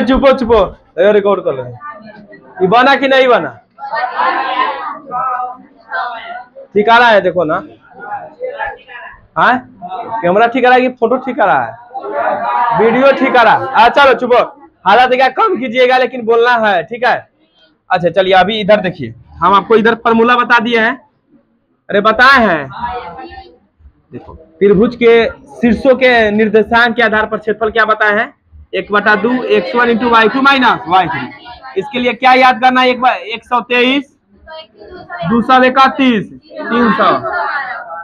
चुपो चुपो, record कर ले। ये बना कि नहीं बना? ठीक आ रहा है, देखो ना। हाँ, कैमरा ठीक आ रहा है कि फोटो ठीक आ रहा है? वीडियो ठीक आ रहा है। चलो चुपो, हालात क्या कम कीजिएगा, लेकिन बोलना है, ठीक है? अच्छा चलिए, अभी इधर देखिए, हम आपको इधर फॉर्मूला बता दिए हैं। अरे बताए हैं, देखो त्रिभुज के शीर्षों के निर्देशांक के आधार पर क्षेत्रफल क्या बताए हैं? 1/2 x1 × y2 माइनस y3। इसके लिए क्या याद करना है? 123, 231, 300।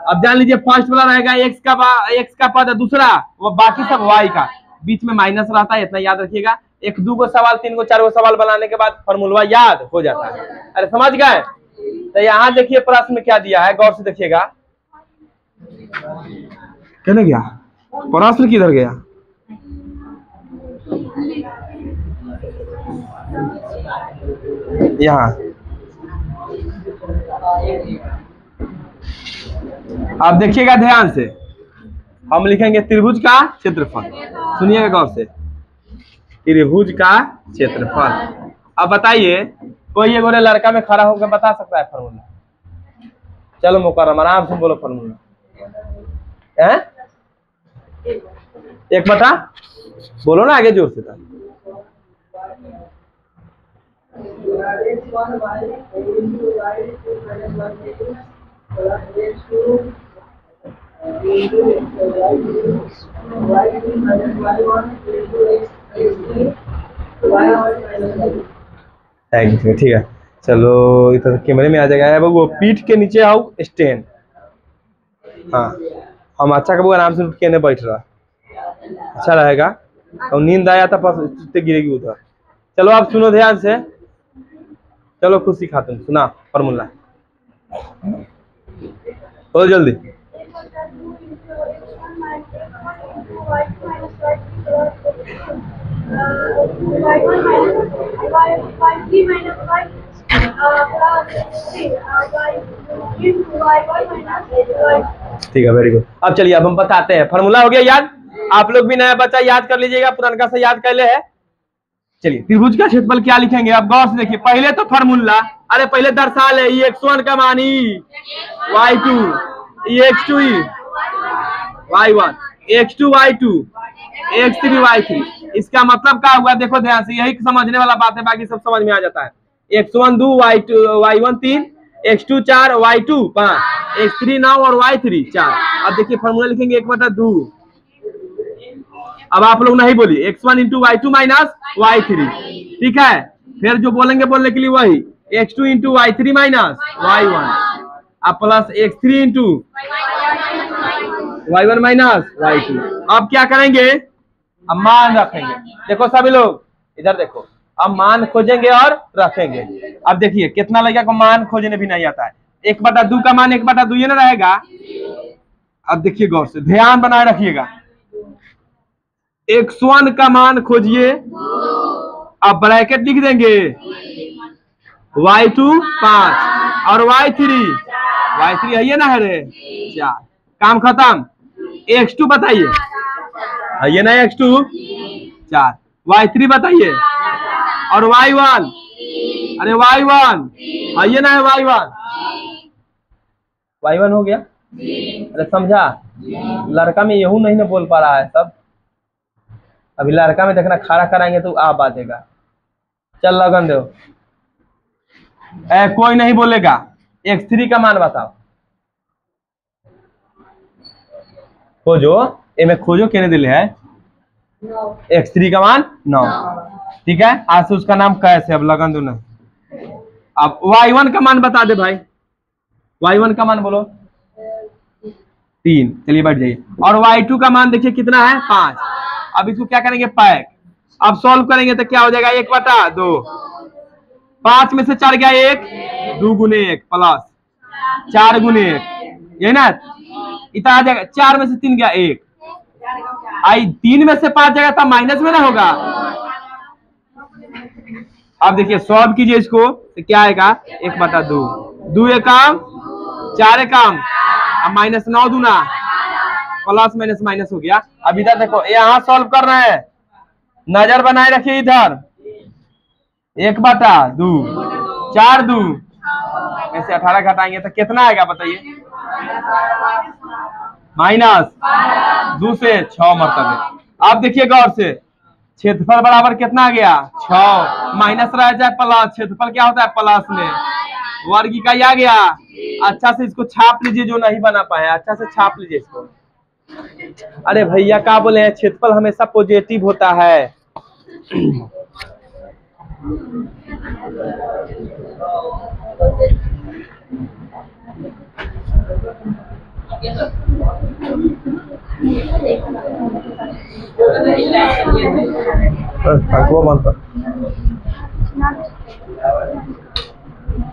अब जान लीजिए फर्स्ट वाला रहेगा x का पद, दूसरा वो बाकी सब y का, बीच में माइनस रहता है, इतना याद रखिएगा। 1 2 को सवाल, 3 को 4 को सवाल बनाने के बाद फॉर्मूला याद हो जाता है। अरे समझ गए? तो यहाँ देखिए प्रश्न में क्या दिया है, गौर से देखिएगा। कहने गया प्रश्न किधर गया? यहाँ आप देखिएगा ध्यान से, हम लिखेंगे त्रिभुज का क्षेत्रफल। सुनिएगा गौर से, त्रिभुज का क्षेत्रफल। अब बताइए, कोई एक लड़का में खड़ा होकर बता सकता है फॉर्मूला? चलो मुकर्रम, आराम से बोलो फॉर्मूला। 1 बोलो ना आगे जोर से था। ठीक है, चलो इधर कैमरे में आ जाएगा। वो पीठ के नीचे आओ, स्टैंड। हाँ, हम अच्छा कबू आराम से उठ के बैठ रहा, अच्छा रहेगा। और नींद आया था गिरेगी उधर। चलो आप सुनो ध्यान से, चलो खुशी खातून सुना फॉर्मूला, हो जल्दी। ठीक है, वेरी गुड। अब चलिए, अब हम बताते हैं। फॉर्मूला हो गया याद? आप लोग भी नया बच्चा याद कर लीजिएगा, पुराना से याद कर ले है। चलिए, त्रिभुज का क्षेत्रफल क्या लिखेंगे? अब गौर से देखिए, पहले तो फॉर्मूला, अरे पहले दर्शा ले, x1 का मान y2, x2 y1, x2 y2, x3 y3। इसका मतलब क्या हुआ? देखो ध्यान से, यही समझने वाला बात है, बाकी सब समझ में आ जाता है। x1 2, y1 3, x2 4, y2 5, x3 9 और y3 4। अब देखिए फॉर्मूला लिखेंगे 1/2। अब आप लोग नहीं बोलिए, x1 × y2 माइनस y3, ठीक है? फिर जो बोलेंगे बोलने के लिए वही, x2 × y3 माइनस y1, अब plus x3 × y1 minus y2। अब क्या करेंगे? अब मान रखेंगे। देखो सभी लोग इधर देखो, अब मान खोजेंगे और रखेंगे। अब देखिए कितना लड़का को मान खोजने भी नहीं आता है। 1/2 का मान 1/2 ये ना रहेगा। अब देखिए गौर से, ध्यान बनाए रखिएगा। x1 का मान खोजिए, अब ब्रैकेट लिख देंगे, y2 5 और y3 है ये ना है रे 4, काम खत्म। x2 बताइए, ये ना x2 4, y3 बताइए, और y1, अरे y1 ये ना है y1 हो गया। अरे समझा? लड़का में यहू नहीं ना बोल पा रहा है सब। अभी लड़का में देखना, खड़ा कराएंगे तो आप बातेगा। चल लगन दो, कोई नहीं बोलेगा। x3 का मान बताओ, खोजो, में खोजो कहने दिले है। x3 का मान 9, ठीक है? आज से उसका नाम कैसे, अब लगन दो ना। अब y1 का मान बता दे भाई, y1 का मान बोलो 3। चलिए बैठ जाइए। और y2 का मान देखिए कितना है 5। अब इसको क्या करेंगे? पैक। अब सॉल्व करेंगे तो क्या हो जाएगा? 1/2, 5 में से 4 गया 1, 2 × 1 प्लस 4 × 1, ये ना इतना आ जाएगा। 4 में से 3 गया 1, आई 3 में से 5 जाएगा तब माइनस में ना होगा। अब देखिए सॉल्व कीजिए इसको तो क्या आएगा? 1/2, 2 एकम 4 एकम, अब -9 दूना प्लस माइनस माइनस हो गया। अब इधर देखो, यहाँ सॉल्व कर रहे हैं, नजर बनाए रखिए इधर। 1/2, 4 2 में से 18 घटाएंगे तो कितना आएगा बताइए? -2 से 6 मरतबे। अब देखिए गौर से, क्षेत्रफल बराबर कितना आ गया? 6। माइनस रह जाए प्लस, क्षेत्रफल क्या होता है प्लस में, वर्ग इकाई आ गया। अच्छा से इसको छाप लीजिए, जो नहीं बना पाए अच्छा से छाप लीजिए इसको। अरे भैया क्या बोले हैं, क्षेत्रफल हमेशा पॉजिटिव होता है।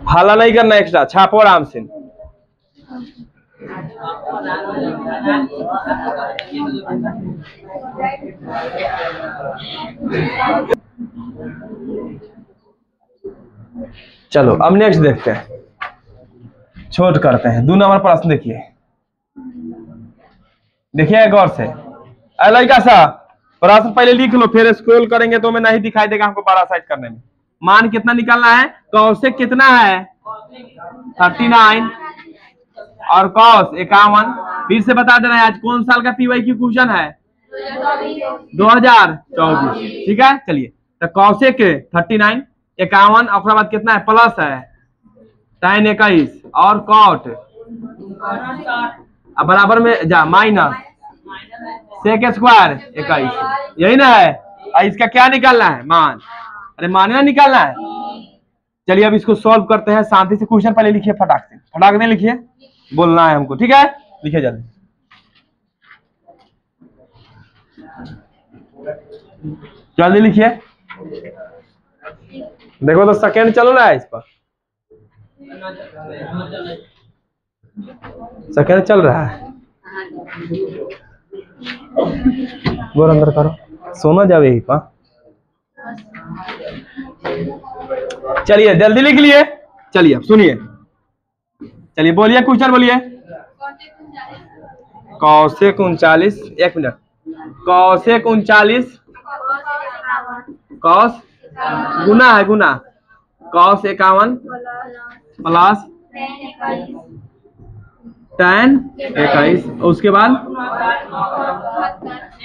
हाला नहीं करना, एक्स्ट्रा छापो आराम से। चलो अब नेक्स्ट देखते हैं, छोट करते हैं। 2 नंबर प्रश्न देखिए, देखिए गौर से। लड़का सा प्रश्न पहले लिख लो, फिर स्क्रॉल करेंगे तो हमें नहीं दिखाई देगा हमको बड़ा साइज करने में। मान कितना निकालना है? कौशिक कितना है? 39 और कौश 51। फिर से बता देना है आज कौन साल का PYQ क्वेश्चन है? 2024। ठीक है, चलिए तो कौशिक 39 51 और बाद कितना है? प्लस है tan 21 और कॉट अब बराबर में जा माइनस सेक स्क्वायर 21, यही ना है। और इसका क्या निकालना है? मान। अरे मान ना निकालना है। चलिए अब इसको सॉल्व करते हैं शांति से। क्वेश्चन पहले लिखिए, फटाक से, फटाक नहीं लिखिए, बोलना है हमको, ठीक है? लिखिए जल्दी, जल्दी लिखिए। देखो तो सेकंड चल रहा है इस पर, सेकंड चल रहा है। गोर अंदर करो, सोना जावे ही पा। चलिए जल्दी लिख लिए। चलिए अब सुनिए, चलिए बोलिए क्वेश्चन बोलिए। कौशिक 39, 1 मिनट, कौशिक 39 कौश गुना है, गुना कौश 51 प्लस tan 21, उसके बाद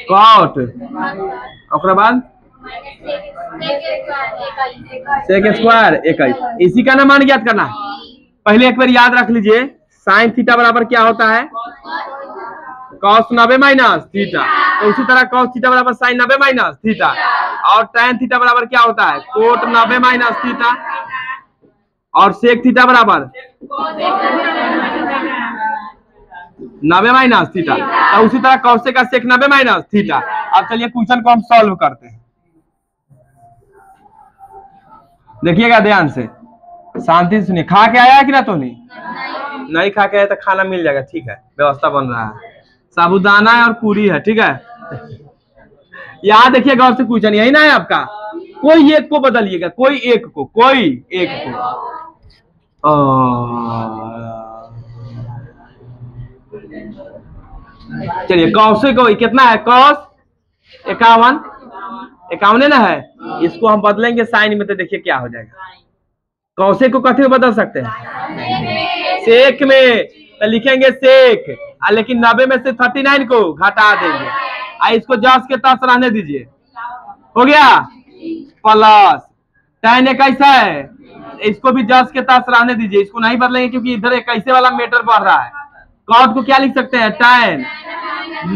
कॉट और बाद सेक स्क्वायर 21। इसी का ना मान ज्ञात करना है। पहले एक बार याद रख लीजिए, साइन थीटा बराबर क्या होता है? cos 90 minus theta. तो उसी तरह cos थीटा बराबर साइन 90 माइनस थीटा, और tan थीटा बराबर क्या होता है? कोट 90 माइनस थीटा, और सेक थीटा बराबर 90 माइनस थीटा। तो उसी तरह कौशिक का सेक 90 माइनस थीटा। अब चलिए क्वेश्चन को हम सॉल्व करते हैं, देखिएगा ध्यान से, शांति से सुनिए। खा के आया है कि ना? तो नहीं खा के आया तो खाना मिल जाएगा, ठीक है? व्यवस्था बन रहा है, साबुदाना है और पूरी है, ठीक है? यहाँ देखिए गौर से, क्वेश्चन यही ना है आपका। कोई एक को बदलिएगा, कोई एक को, कोई एक को। चलिए कौशिक को कितना है? कौश 51, 51 ना है। इसको हम बदलेंगे साइन में तो देखिए क्या हो जाएगा। कौशिक को कथी में बदल सकते हैं? सेक में, तो लिखेंगे सेक, लेकिन 90 में से 39 को घटा देंगे। इसको जस के तस रहने दीजिए, हो गया। प्लस tan 21 है, इसको भी जस के तस रहने दीजिए, इसको नहीं बदलेंगे क्योंकि इधर 21 वाला मीटर बढ़ रहा है। कॉट को क्या लिख सकते हैं? tan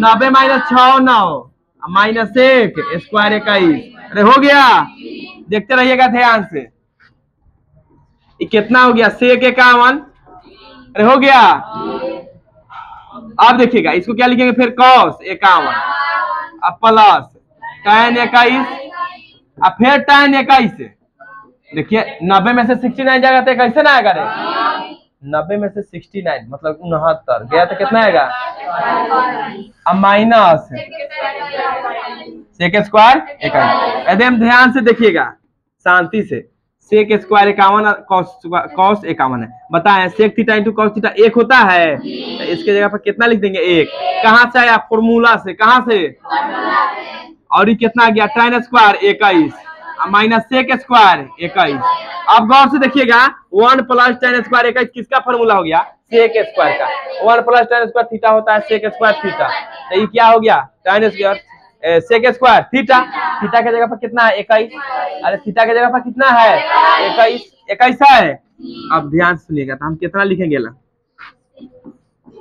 90 minus 6 9 minus sec square 21। अरे हो गया, देखते रहिएगा ध्यान से। कितना हो गया? सेक 51। अरे हो गया। अब देखिएगा इसको क्या लिखेंगे फिर? cos 51 अब प्लस tan 21 अब फिर tan 21। देखिए 90 में से 69 जाएगा तो कैसे ना आएगा रे? 90 में से 69 मतलब 69 गया तो कितना आएगा? अब माइनस सेक स्क्वायर 21। एकदम ध्यान से देखिएगा, शांति से, सेक स्क्वायर 51 कॉस 51 है। बताएं sec theta into cos theta 1 होता है, तो इसके जगह पर कितना लिख देंगे 1। कहां से आया? फॉर्मूला से। कहां से? और ये कितना आ गया? tan square 21 minus sec square 21। अब गौर से देखिएगा 1 प्लस tan स्क्वायर 21 किसका फॉर्मूला हो गया? सेक स्क्वायर का। 1 प्लस tan स्क्वायर थीटा होता है सेक स्क्वायर थीटा, तो ये क्या हो गया? tan square sec square theta. Theta के जगह पर कितना है? 21। अरे थीटा के जगह पर कितना है? 21 है। अब ध्यान से सुनिएगा, तो हम कितना लिखेंगे ला?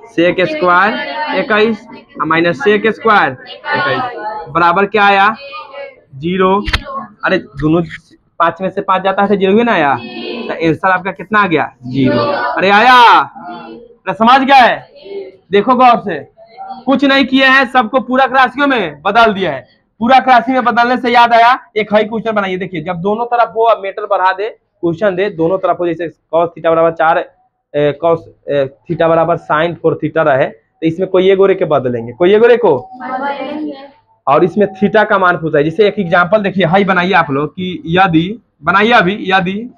Sec square 21 minus sec square 21 बराबर क्या आया? 0। अरे दोनों 5 में से 5 जाता है तो 0 ही ना आया, तो आंसर आपका कितना आ गया? 0। अरे आया? अरे समझ गए? देखो गौर से, कुछ नहीं किए हैं, सबको पूरक राशियों में बदल दिया है। पूरक राशि में बदलने से याद आया, एक हई क्वेश्चन बनाइए। देखिए जब दोनों तरफ वो मीटर बढ़ा दे, क्वेश्चन दे दोनों तरफ हो, जैसे cos थीटा बराबर 4 cos थीटा बराबर sin 4 थीटा रहे, तो इसमें कोई एक गोरे के बदलेंगे, कोई एक गोरे को, और इसमें थीटा का मान पूछा है। जैसे एक एग्जांपल देखिए, हाई बनाइए आप लोग कि यदि, बनाइए अभी, यदि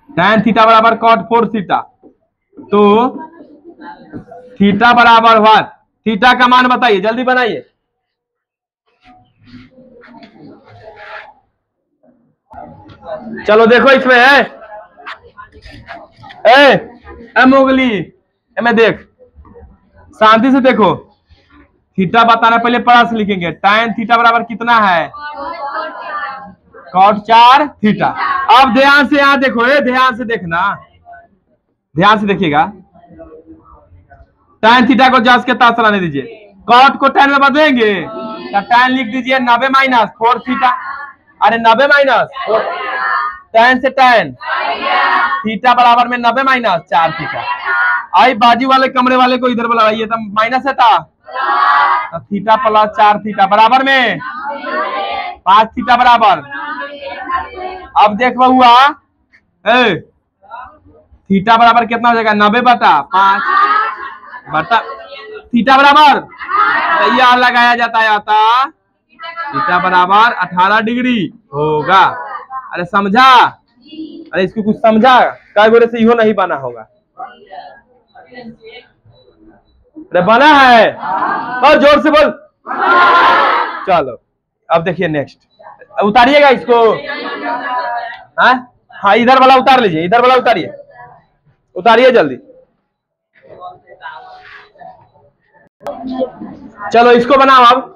tan थीटा बराबर cot 4 थीटा, तो थीटा बराबर व्हाट? थीटा का मान बताइए, जल्दी बनाइए। चलो देखो इसमें है मोगली में देख, शांति से देखो, थीटा बताना पहले प्लस लिखेंगे। tan थीटा बराबर कितना है? cot 4 theta. अब ध्यान से यहाँ देखो, ध्यान से देखना, ध्यान से देखिएगा, tan थीटा को जस के ताश चलाने दीजिए, cot को tan में बदलेंगे, तो tan लिख दीजिए 90 माइनस 4 थीटा। अरे 90 माइनस 4, tan से tan, थीटा बराबर में 90 माइनस 4 थीटा। आई बाजू वाले कमरे वाले को इधर बुलाइए, तो माइनस है था, तो थीटा प्लस 4 थीटा बराबर में 5 थीटा बराबर। अब देख हुआ थीटा बराबर कितना हो जाएगा? 90 बटा 5 बटा थीटा बराबर, तो यह लगाया जाता है, थीटा बराबर 18 डिग्री होगा। अरे समझा? अरे इसको कुछ समझा? काय गोरे से इहो नहीं बना होगा? अरे बना है, और जोर से बोल। चलो अब देखिए नेक्स्ट, उतारिएगा इसको। हाँ इधर वाला उतार लीजिए, इधर वाला उतारिए, उतारिए जल्दी। चलो इसको बनाओ अब,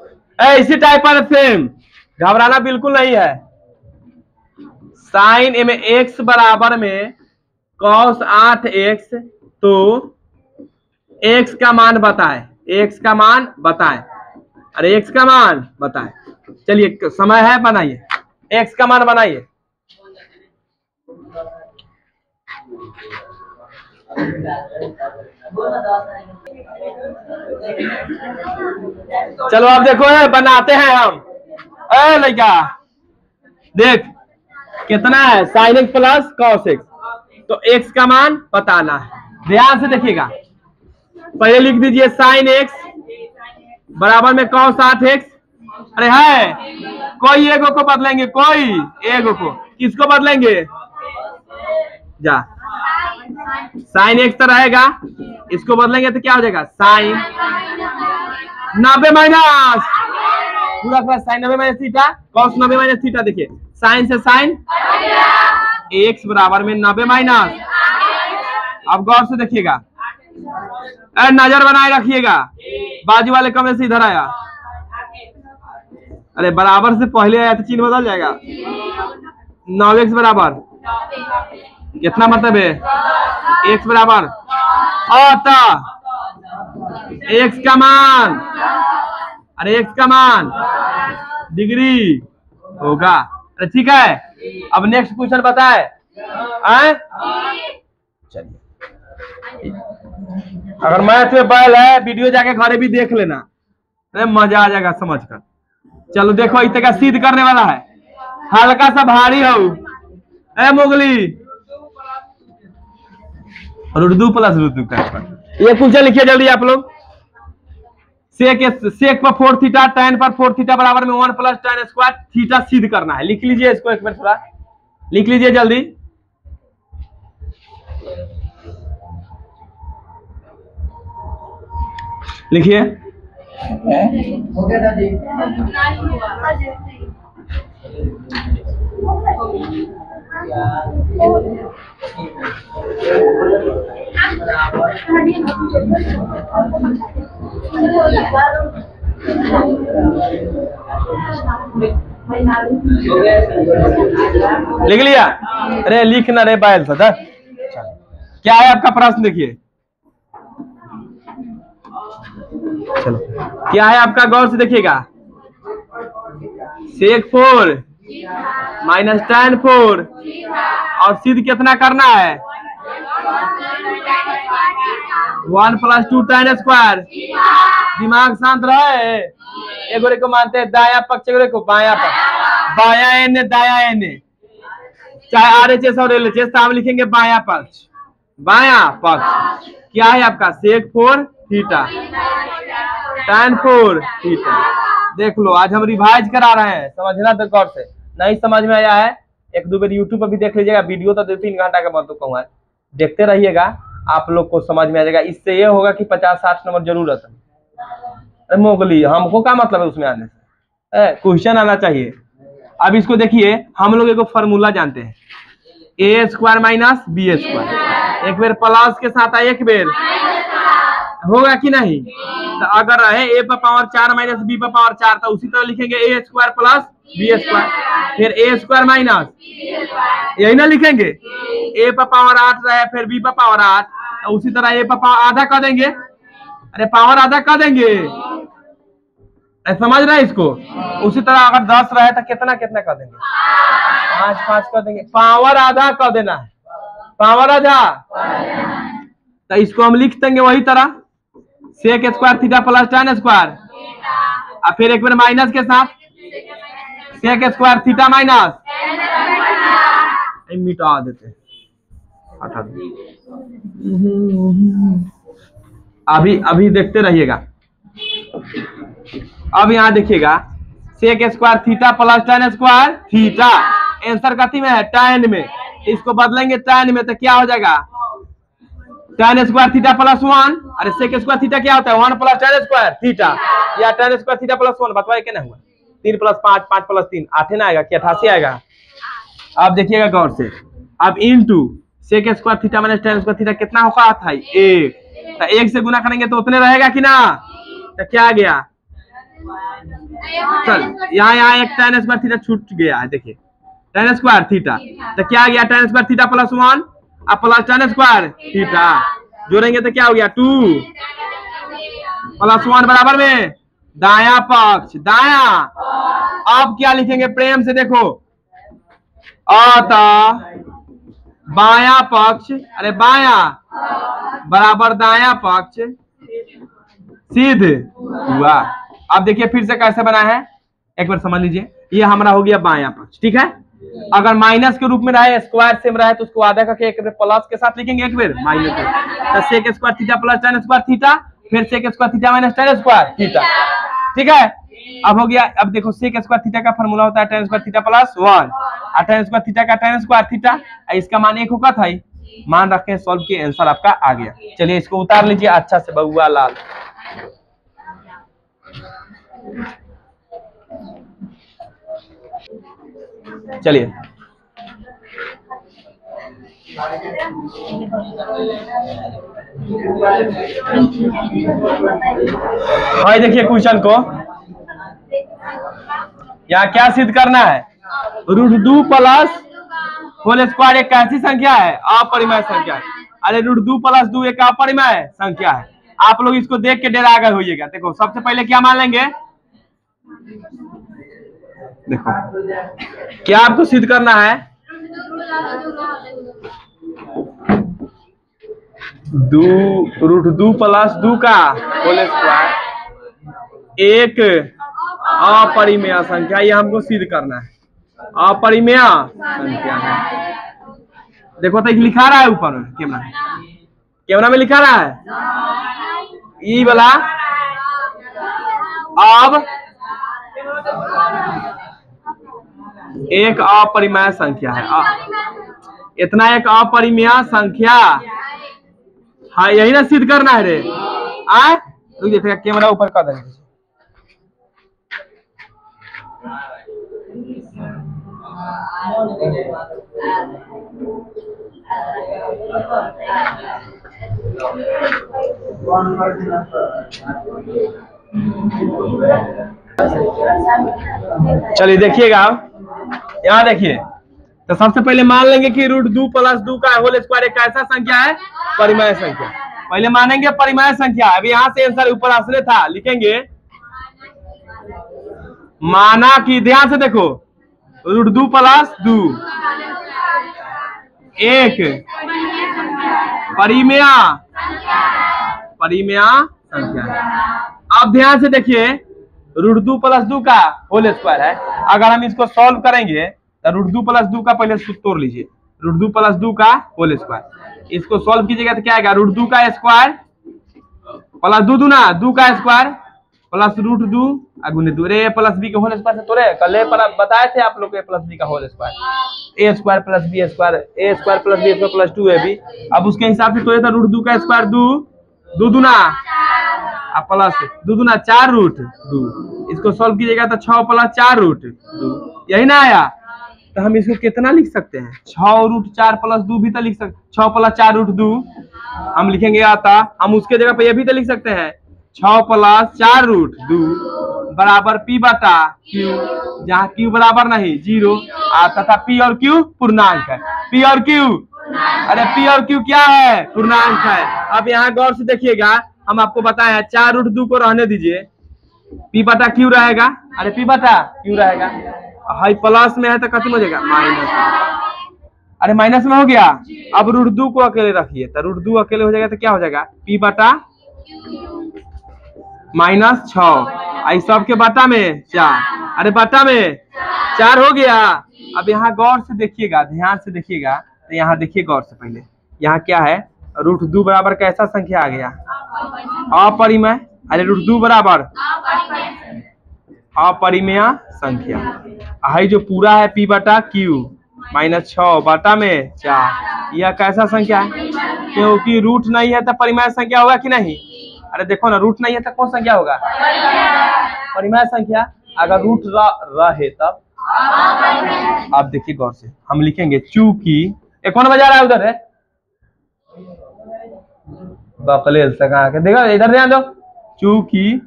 इसी टाइप पर सेम, घबराना बिल्कुल नहीं है। साइन में x बराबर में cos 8x, तो x का मान बताए, x का मान बताए, अरे x का मान बताए। चलिए समय है, बनाइए x का मान बनाइए। चलो अब देखो बनाते हैं हम। लड़का देख कितना है? Sine x plus cos x, तो x का मान बताना है। ध्यान से देखिएगा, पहले लिख दीजिए साइन एक्स बराबर में cos 8x। अरे है कोई एगो को बदलेंगे, कोई एगो को, किसको बदलेंगे? जा साइन एक्स तो रहेगा, इसको बदलेंगे तो क्या हो जाएगा? साइन 90 माइनस पूरा plus sign 90 minus theta, cos 90 minus theta. देखिए साइन से साइन, x बराबर में 90 माइनस। अब गौर से देखिएगा, नजर बनाए रखिएगा, बाजू वाले कमरे से इधर आया, अरे बराबर से पहले आया तो चिन्ह बदल जाएगा। 9x बराबर कितना मतलब है? x बराबर आता x का मान, अरे x का मान डिग्री होगा। अरे ठीक है, अब नेक्स्ट क्वेश्चन बताए। चलिए अगर मैथ में बैल है, वीडियो जाके घरे भी देख लेना, अरे मजा आ जाएगा समझ कर। चलो देखो इतने का सिद्ध करने वाला है, हल्का सा भारी हो। मुगली रुदू प्लस रुदू का ये क्वेश्चन लिखिए जल्दी आप लोग। सेक पर 4 थीटा, tan पर 4 थीटा बराबर में 1 प्लस tan स्क्वायर थीटा सिद्ध करना है। लिख लीजिए इसको एक बार थोड़ा, लिख लीजिए जल्दी। लिखिए। हो गया दादी। लिख लिया? अरे लिखना रे बैल सदर। क्या है आपका प्रश्न? देखिए चलो क्या है आपका, गौर से देखिएगा। सेक 4 माइनस tan 4 और सिद्ध कितना करना है? 1 + 2 tan स्क्वायर। दिमाग शांत रहे। एगोरे को मानते हैं दाया पक्ष, एगोरे को बाया पक्ष। बाया एन दाया एन, चाहे RHS और LHS, तो हम लिखेंगे बाया पक्ष। बाया पक्ष क्या है आपका? सेक 4 थीटा tan 4 थीटा। देख लो आज हम रिवाइज करा रहे हैं, समझना तो गौर से। नहीं समझ में आया है एक दो बार यूट्यूब पर भी देख लीजिएगा, वीडियो तो 2-3 घंटा का मैं तो कहूँगा, देखते रहिएगा, आप लोग को समझ में आ जाएगा। इससे ये होगा कि 50-60 नंबर जरूरत है। मोगली हमको क्या मतलब है उसमें आने से? क्वेश्चन आना चाहिए। अब इसको देखिए, हम लोग एक फॉर्मूला जानते हैं, a² - b²। एक बेर प्लस के साथ आए, एक बेर होगा कि नहीं? तो अगर रहे a पर पावर 4 माइनस b पर पावर 4, तो उसी तरह लिखेंगे a² + b²। फिर a² माइनस, यही ना लिखेंगे। a पर पावर 8 रहे, फिर b पर पावर 8, तो उसी तरह a पर पावर आधा कर देंगे। अरे पावर आधा कर देंगे, समझ रहे हैं इसको? उसी तरह अगर 10 रहे तो कितना कितना कर देंगे? 5 कर देंगे। पावर आधा कर देना है, पावर आधा। तो इसको हम लिख देंगे वही तरह, sec² थीटा + tan स्क्वायर, और फिर एक बार माइनस के साथ sec² थीटा माइनस, मिटा देते, हटा दो। अभी देखते रहिएगा। अब यहाँ देखिएगा, sec² theta + tan square theta, answer कथी में है? tan में। इसको बदलेंगे tan में तो क्या हो जाएगा? tan² theta + 1। अरे sec² थीटा क्या होता है? 1 + tan स्क्वायर थीटा, या tan² थीटा + 1। बताइए क्या हुआ? 3 + 5, 5 + 3 8 ना आएगा कि 88 आएगा? अब देखिएगा गौर से। अब into sec² theta minus tan square theta कितना होगा था? 1। तो 1 से गुना करेंगे तो उतने रहेगा कि ना? तो क्या आ गया? चल यहाँ एक tan² थीटा छूट गया है, देखिए tan² थीटा, तो क्या आ गया? tan² थीटा + 1 अब प्लस tan स्क्वायर थीटा, जोड़ेंगे तो क्या हो गया? 2 + 1 बराबर में दाया पक्ष, दाया। अब क्या लिखेंगे? प्रेम से देखो, अतः बाया पक्ष, अरे बाया बराबर दाया पक्ष सिद्ध हुआ। अब देखिए फिर से कैसे बना है, एक बार समझ लीजिए। ये हमारा हो गया बाया पक्ष, ठीक है। अगर माइनस के रूप में रहे, स्क्वायर सेम रहे, तो उसको आधा करके एक बार प्लस के साथ लिखेंगे, एक बार माइनस। तो sec² theta + tan square theta, फिर sec² theta minus tan square theta, ठीक है। अब हो गया। अब देखो sec² थीटा का फॉर्मूला होता है tan² थीटा + 1, और tan² थीटा का tan स्क्वायर थीटा, इसका मान 1 होगा था। मान रखें, सॉल्व किए, आंसर आपका आ गया। चलिए इसको उतार लीजिए अच्छा से, बउआ लाल। चलिए भाई देखिए क्वेश्चन को, यहाँ क्या सिद्ध करना है? √2 + होल स्क्वायर एक कैसी संख्या है? अपरिमेय संख्या है। अरे √2 + 2 एक अपरिमेय संख्या है। आप लोग इसको देख के डरा गए होइएगा। देखो सबसे पहले क्या मान लेंगे? देखो क्या आपको सिद्ध करना है? √2 + 2 का होल स्क्वायर एक अपरिमेय संख्या, ये हमको सिद्ध करना है। अपरिमेय संख्या है। देखो तो लिखा रहा है ऊपर कैमरा में लिखा रहा है ई वाला। अब एक अपरिमेय संख्या है। इतना एक अपरिमेय संख्या। हाँ यही ना सिद्ध करना है रे। आ देखिए कैमरा ऊपर कर देंगे। चलिए देखिएगा यहाँ देखिए। तो सबसे पहले मान लेंगे कि √2 + 2 का होल स्क्वायर एक ऐसा संख्या है परिमेय संख्या। पहले मानेंगे परिमेय संख्या। अभी यहाँ से आंसर ऊपर आश्रय था, लिखेंगे माना कि ध्यान से देखो √2 + 2 एक परिमेय संख्या है। अब ध्यान से देखिए √2 + 2 का होल स्क्वायर है। अगर हम इसको सॉल्व करेंगे तो √2 + 2 का पहले सूत्र तोड़ लीजिए। √2 + 2 का होल स्क्वायर, इसको सॉल्व कीजिएगा तो क्या आएगा? √2 का स्क्वायर प्लस 2 दूना 2 का स्क्वायर प्लस √2 गुने 2 रे प्लस बी के होल स्क्वायर से तोड़े। कल बताए थे आप लोग को प्लस बी का whole square a square plus b square a square plus b square plus 2ab। अब उसके हिसाब से तोड़े था √2 का स्क्वायर 2 दूना प्लस 2 दूना 4√2। इसको सॉल्व कीजिएगा तो 6 + 4√2 यही ना आया। तो हम इसको कितना लिख सकते हैं? 6√4 + 2 भी तो लिख सकते। 6 + 4√2 हम लिखेंगे आता। हम उसके जगह पे ये भी तो लिख सकते हैं 6 + 4√2 बराबर p बटा q, जहाँ q बराबर नहीं 0 तथा p और q पूर्णांक है। p और q, अरे p और q क्या है? पूर्णांक है। अब यहाँ गौर से देखिएगा, हम आपको बताया 4√2 को रहने दीजिए, p बटा q रहेगा। अरे p बटा q रहेगा। हाई प्लस में है तो खत्म हो जाएगा माइनस। अरे माइनस में हो गया। अब √2 को अकेले रखिए तो √2 अकेले हो जाएगा तो क्या हो जाएगा? p बटा -6 इस सब के बटा में 4। अरे बटा में 4 हो गया। अब यहाँ गौर से देखिएगा, ध्यान से देखिएगा। तो यहाँ देखिए गौर से, पहले यहाँ क्या है? √2 बराबर कैसा संख्या आ गया? अपरिमेय। अरे √2 बराबर अपरिमेय संख्या। हाई जो पूरा है p बटा q -6 बटा में 4, यह कैसा संख्या है? क्योंकि रूट नहीं है तो परिमेय संख्या होगा कि नहीं? अरे देखो ना, रूट नहीं है तो कौन संख्या होगा? परिमेय संख्या। अगर रूट रहे तब। आप देखिए गौर से, हम लिखेंगे चूंकि एक कौन बजा रहा है उधर है? बकलेल से कहा के देखो, इधर ध्यान दो। चूंकि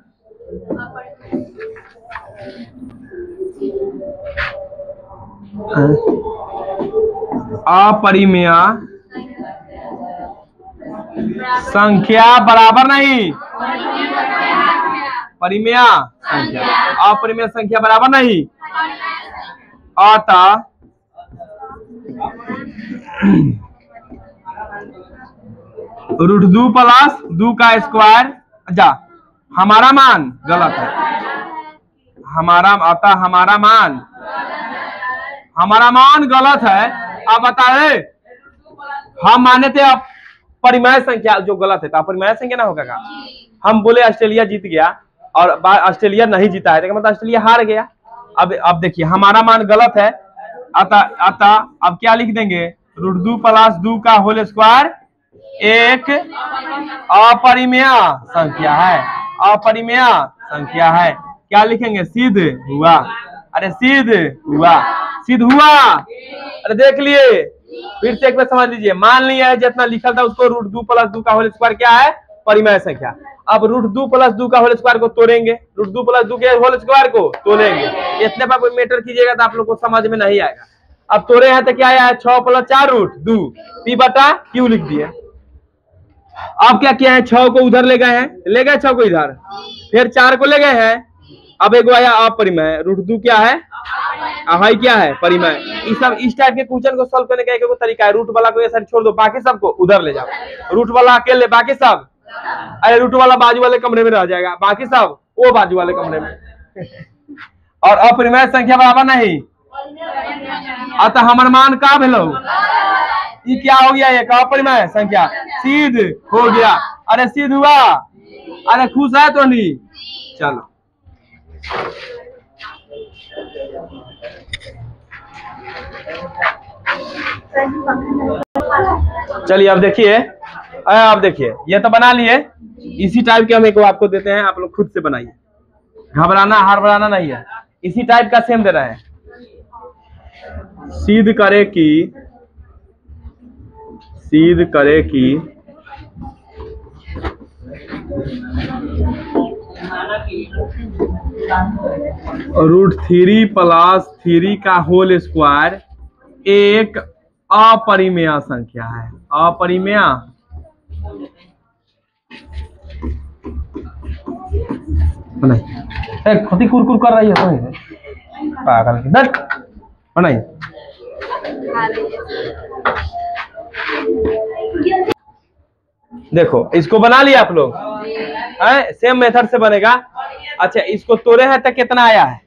अपरिमेय संख्या बराबर नहीं परिमेय संख्या, अपरिमेय संख्या बराबर नहीं, अतः √2 + 2 का स्क्वायर जा हमारा मान गलत है। अतः हमारा मान गलत है। अब बता रहे हम माने थे अब परिमेय संख्या जो गलत है, तो अपरिमेय संख्या ना होगा का? हम बोले ऑस्ट्रेलिया जीत गया और ऑस्ट्रेलिया नहीं जीता है, मतलब ऑस्ट्रेलिया हार गया। अब देखिए हमारा मान गलत है। अतः अब क्या लिख देंगे? √2 + 2 का होल स्क्वायर एक अपरिमेय संख्या है। अपरिमेय संख्या है। क्या लिखेंगे? सिद्ध हुआ। अरे सिद्ध हुआ, सिद्ध हुआ। अरे देख लिए, फिर से एक बार समझ लीजिए। मान लिया है जितना लिखा था उसको √2 + 2 का होल स्क्वायर क्या है? परिमेय संख्या। अब √2 + 2 का होल स्क्वायर को तोड़ेंगे, √2 + 2 के होल स्क्वायर को तोड़ेंगे। इतने पर मेटर कीजिएगा तो आप लोग को समझ में नहीं आएगा। अब तोड़े हैं तो क्या आया है? 6 + 4√2 p बटा q लिख दिए। अब क्या किया है? 6 को उधर ले गए हैं, ले गए 6 को इधर, फिर 4 को ले गए हैं। अब एक आया अपरिमेय। √2 क्या है? हाई क्या है? परिमेय। इस सब इस टाइप के क्वेश्चन को सॉल्व करने का एक तरीका है। रूट वाला को ये सारी छोड़ दो, बाकी सबको उधर ले जाओ। रूट वाला अकेले, बाकी सब, अरे रूट वाला बाजू वाले कमरे में रह जाएगा, बाकी सब वो बाजू वाले कमरे में। और अपरिमेय संख्या बराबर नहीं, अतः हमार मान का भेलो? ये क्या हो गया? एक अपरिमेय संख्या सिद्ध हो गया। अरे सिद्ध हुआ। अरे खुश है तो नहीं? चलो चलिए अब देखिए, अब देखिए ये तो बना लिए, इसी टाइप के हम एक आपको देते हैं, आप लोग खुद से बनाइए, घबराना हड़बड़ाना नहीं है। इसी टाइप का सेम दे रहे हैं। सिद्ध करे कि √3 + 3 का होल स्क्वायर एक अपरिमेय संख्या है। अपरिमेय खती कुरकुर कर रही है तो पागल की दट बनाइए। देखो इसको बना लिया आप लोग, सेम मेथड से बनेगा। अच्छा इसको तोड़े हैं तो कितना आया है?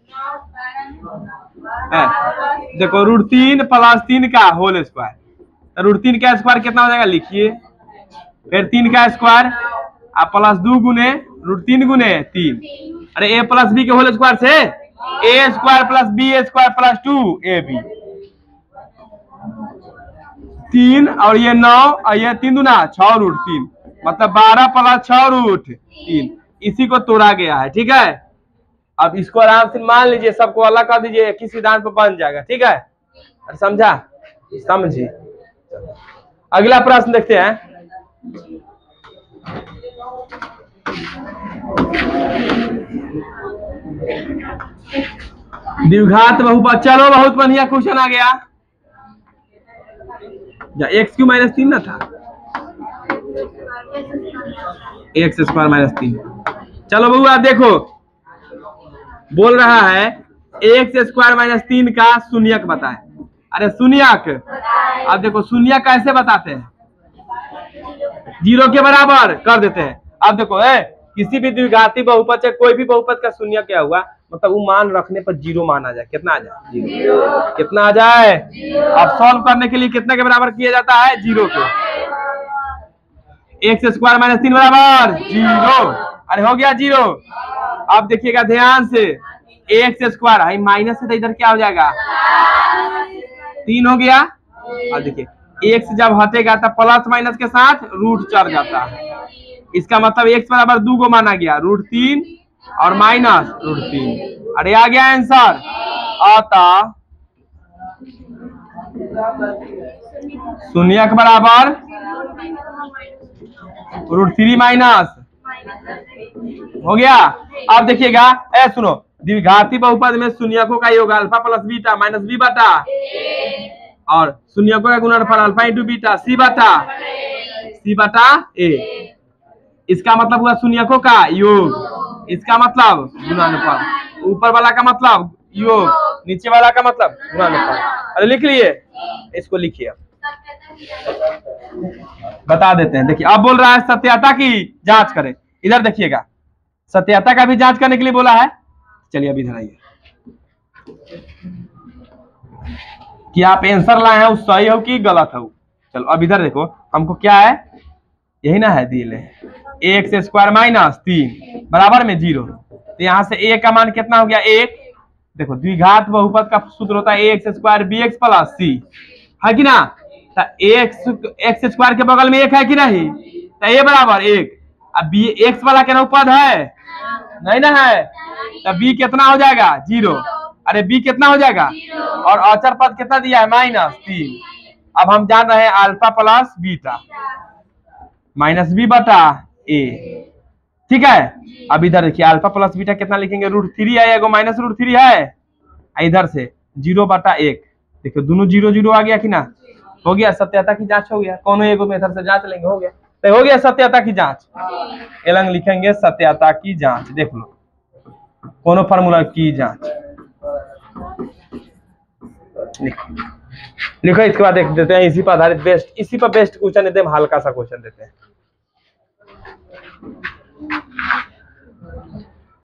देखो √3 + 3 का होल स्क्वायर, √3 का स्क्वायर कितना हो जाएगा लिखिए, फिर 3 का स्क्वायर आप +2 गुने √3 गुने 3, अरे a + b के होल स्क्वायर से a² + b² + 2ab 3 और ये 9 और ये 3 दूना 6 √3 मतलब 12 + 6 √3, इसी को तोड़ा गया है। ठीक है, अब इसको आराम से मान लीजिए, सबको अलग कर दीजिए, एक ही सिद्धांत पर बन जाएगा। ठीक है, समझा? समझिए। अगला प्रश्न देखते हैं। द्विघात बहुपद, चलो बहुत बढ़िया क्वेश्चन आ गया। x³ - 3 ना था, x² - 3। चलो बउआ देखो, बोल रहा है x² - 3 का शून्यक बताए। अरे शून्यक, अब देखो शून्यक कैसे बताते हैं, 0 के बराबर कर देते हैं। अब देखो किसी भी द्विघाती बहुपद से कोई भी बहुपद का शून्यक क्या हुआ, मतलब वो मान रखने पर 0 मान आ जाए। कितना आ जाए? 0। कितना आ जाए? अब सॉल्व करने के लिए कितने के बराबर किया जाता है? 0 के। x² - 3 बराबर 0। अरे हो गया 0। अब देखिएगा ध्यान से, x² है माइनस है तो इधर क्या हो जाएगा? 3 हो गया। अब देखिए x जब हटेगा तब प्लस माइनस के साथ रूट चढ़ जाता है, इसका मतलब x बराबर 2 को माना गया, √3 और माइनस √3। अरे आ गया आंसर। अतः शून्यक बराबर √3 माइनस हो गया। अब देखिएगा सुनो, द्विघाती बहुपद में शून्यकों का योग अल्फा + बीटा - b बटा, और शून्यकों का गुणनफल अल्फा × बीटा c बटा a। इसका मतलब हुआ शून्यकों का योग, इसका मतलब गुणनफल, ऊपर वाला का मतलब योग, नीचे वाला का मतलब गुणनफल। अरे लिख लिए, इसको लिखिए, बता देते हैं। देखिए अब बोल रहा है सत्यता की जांच करें। इधर देखिएगा, सत्यता का भी जांच करने के लिए बोला है। चलिए अब इधर आइए कि आप आंसर लाए हैं वो सही हो कि गलत हो। चलो अब इधर देखो, हमको क्या है, यही ना है दिल है, x² - 3 बराबर में 0। तो यहाँ से a का मान कितना हो गया? 1। देखो द्विघात बहुपद का सूत्र होता है ax² bx + c, है कि ना? तो x² के बगल में 1 है कि नहीं? तो a बराबर 1। अब b x वाला क्या पद है? नहीं ना है, तो b कितना हो जाएगा? 0। अरे b कितना हो जाएगा? और अचर पद कितना दिया है? -3। अब हम जान रहे हैं अल्फा + बीटा -b बटा a। ठीक है, अब इधर देखिए अल्फा + बीटा कितना लिखेंगे? √3 है, एगो -√3 है, इधर से 0 बटा 1। देखो दोनों 0 0 आ गया कि ना? हो गया, सत्यता की जांच हो गया। कोनो एगो मेथड से जांच लेंगे, हो गया। तो हो गया सत्यता की जांच। एलंग लिखेंगे सत्यता की जांच, देख लो कोनो फार्मूला की जांच लिखो। लिखो इसके बाद देख देते हैं इसी पर आधारित बेस्ट, इसी पर बेस्ट क्वेश्चन देते हैं, हल्का सा क्वेश्चन देते हैं।